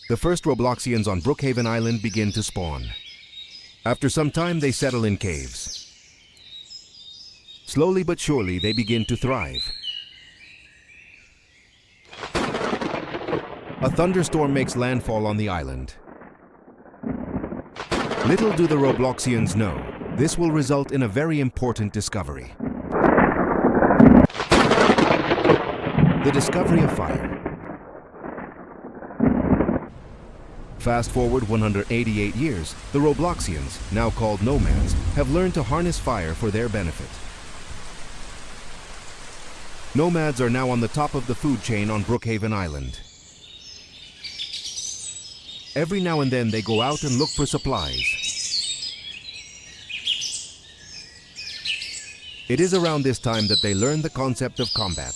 the first Robloxians on Brookhaven Island begin to spawn. After some time, they settle in caves. Slowly but surely, they begin to thrive. A thunderstorm makes landfall on the island. Little do the Robloxians know, this will result in a very important discovery. The discovery of fire. Fast forward 188 years, the Robloxians, now called nomads, have learned to harness fire for their benefit. Nomads are now on the top of the food chain on Brookhaven Island. Every now and then they go out and look for supplies. It is around this time that they learn the concept of combat.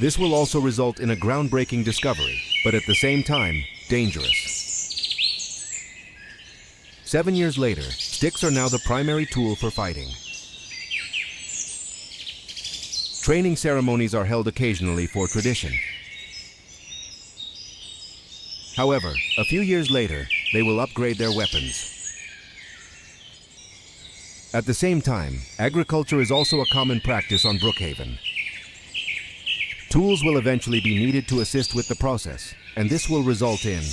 This will also result in a groundbreaking discovery, but at the same time, dangerous. 7 years later, sticks are now the primary tool for fighting. Training ceremonies are held occasionally for tradition. However, a few years later, they will upgrade their weapons. At the same time, agriculture is also a common practice on Brookhaven. Tools will eventually be needed to assist with the process, and this will result in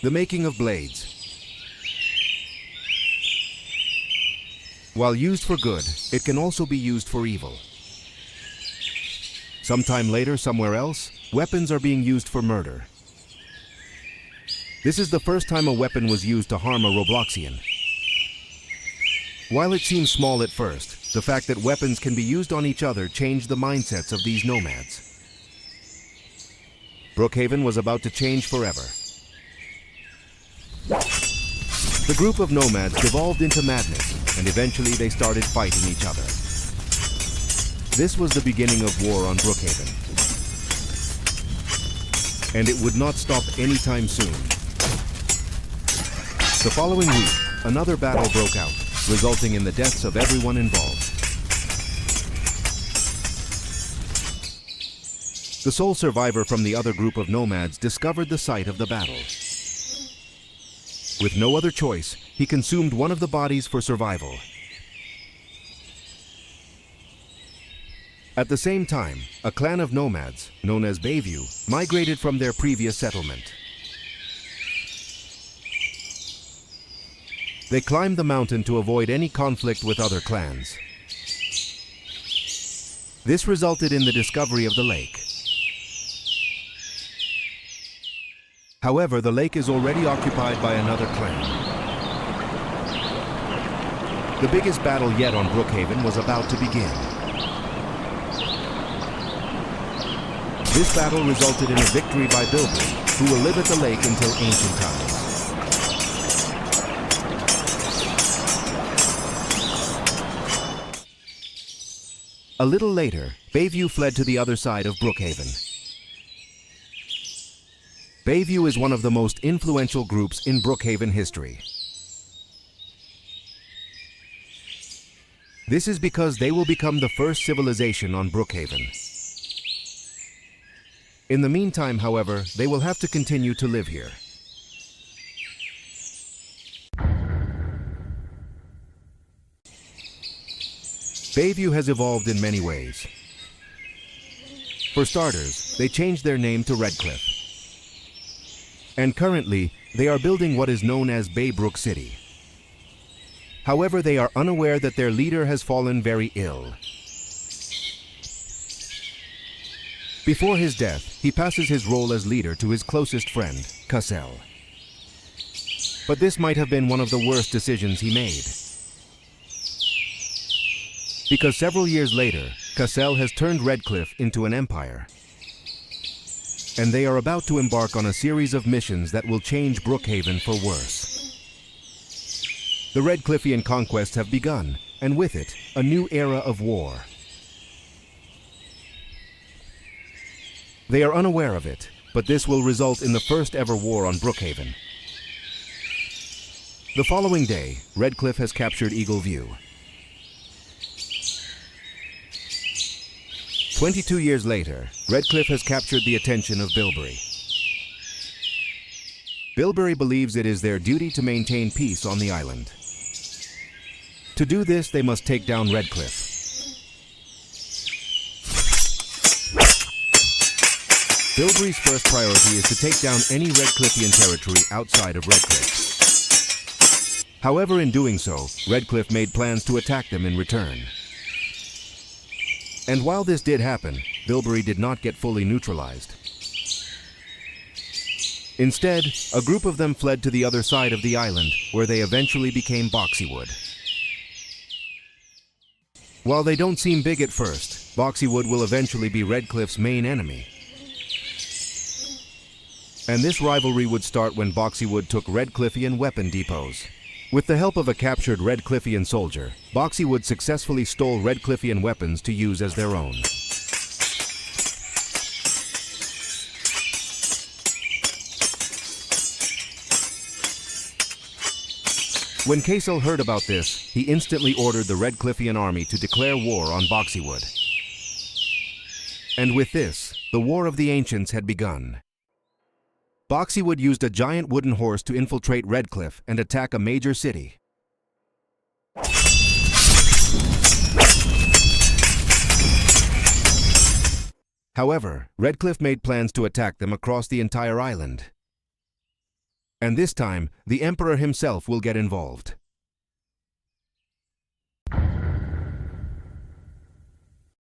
the making of blades. While used for good, it can also be used for evil. Sometime later, somewhere else, weapons are being used for murder. This is the first time a weapon was used to harm a Robloxian. While it seems small at first, the fact that weapons can be used on each other changed the mindsets of these nomads. Brookhaven was about to change forever. The group of nomads devolved into madness, and eventually they started fighting each other. This was the beginning of war on Brookhaven. And it would not stop anytime soon. The following week, another battle broke out, resulting in the deaths of everyone involved. The sole survivor from the other group of nomads discovered the site of the battle. With no other choice, he consumed one of the bodies for survival. At the same time, a clan of nomads, known as Bayview, migrated from their previous settlement. They climbed the mountain to avoid any conflict with other clans. This resulted in the discovery of the lake. However, the lake is already occupied by another clan. The biggest battle yet on Brookhaven was about to begin. This battle resulted in a victory by Bilbo, who will live at the lake until ancient times. A little later, Bayview fled to the other side of Brookhaven. Bayview is one of the most influential groups in Brookhaven history. This is because they will become the first civilization on Brookhaven. In the meantime, however, they will have to continue to live here. Bayview has evolved in many ways. For starters, they changed their name to Redcliffe. And currently, they are building what is known as Baybrook City. However, they are unaware that their leader has fallen very ill. Before his death, he passes his role as leader to his closest friend, Cassell. But this might have been one of the worst decisions he made. Because several years later, Cassell has turned Redcliffe into an empire. And they are about to embark on a series of missions that will change Brookhaven for worse. The Redcliffian conquests have begun, and with it, a new era of war. They are unaware of it, but this will result in the first ever war on Brookhaven. The following day, Redcliffe has captured Eagle View. 22 years later, Redcliffe has captured the attention of Bilberry. Bilberry believes it is their duty to maintain peace on the island. To do this, they must take down Redcliffe. Bilberry's first priority is to take down any Redcliffean territory outside of Redcliffe. However, in doing so, Redcliffe made plans to attack them in return. And while this did happen, Bilberry did not get fully neutralized. Instead, a group of them fled to the other side of the island, where they eventually became Boxywood. While they don't seem big at first, Boxywood will eventually be Redcliffe's main enemy. And this rivalry would start when Boxywood took Redcliffean weapon depots. With the help of a captured Redcliffean soldier, Boxywood successfully stole Redcliffean weapons to use as their own. When Kaisel heard about this, he instantly ordered the Redcliffean army to declare war on Boxywood. And with this, the War of the Ancients had begun. Boxywood used a giant wooden horse to infiltrate Redcliffe and attack a major city. However, Redcliffe made plans to attack them across the entire island. And this time, the Emperor himself will get involved.